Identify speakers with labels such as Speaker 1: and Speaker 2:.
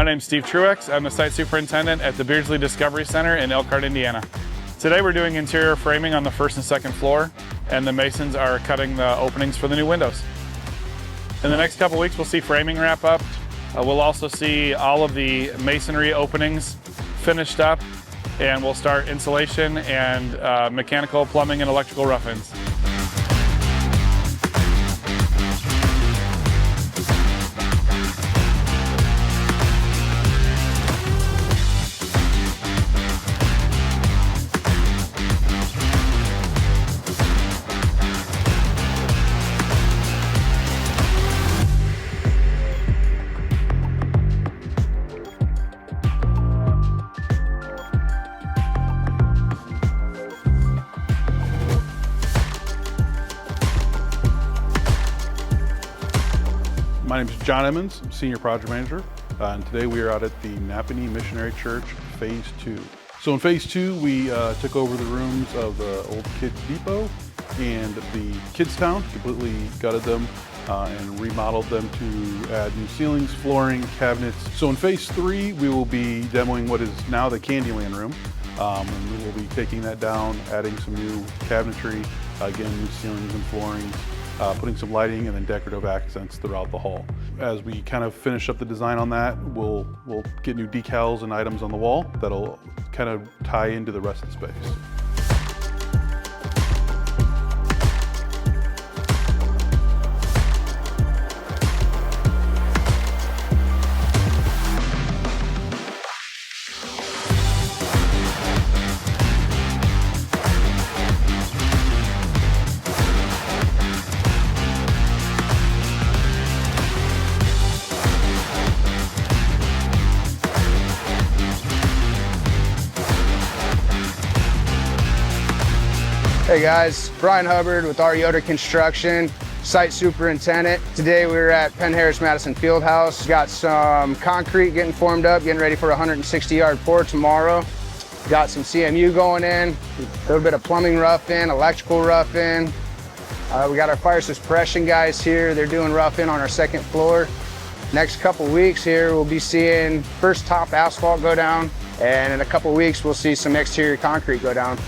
Speaker 1: My name's Steve Truex. I'm the site superintendent at the Beardsley Discovery Center in Elkhart, Indiana. Today we're doing interior framing on the first and second floor, and the masons are cutting the openings for the new windows. In the next couple weeks, we'll see framing wrap up. We'll also see all of the masonry openings finished up, and we'll start insulation and mechanical, plumbing, and electrical rough-ins.
Speaker 2: My name is John Emmons, I'm Senior Project Manager, and today we are out at the Napanee Missionary Church, Phase 2. So in Phase 2, we took over the rooms of the old Kids Depot and the Kids Town, completely gutted them and remodeled them to add new ceilings, flooring, cabinets. So in Phase 3, we will be demoing what is now the Candyland room. And we will be taking that down, adding some new cabinetry, again, new ceilings and floorings, putting some lighting and then decorative accents throughout the hall. As we kind of finish up the design on that, we'll get new decals and items on the wall that'll kind of tie into the rest of the space.
Speaker 3: Hey guys, Brian Hubbard with our Yoder Construction, site superintendent. Today we're at Penn Harris Madison Fieldhouse. Got some concrete getting formed up, getting ready for a 160-yard pour tomorrow. Got some CMU going in, a little bit of plumbing rough-in, electrical rough-in. We got our fire suppression guys here. They're doing rough-in on our second floor. Next couple weeks here, we'll be seeing first top asphalt go down, and in a couple weeks, we'll see some exterior concrete go down.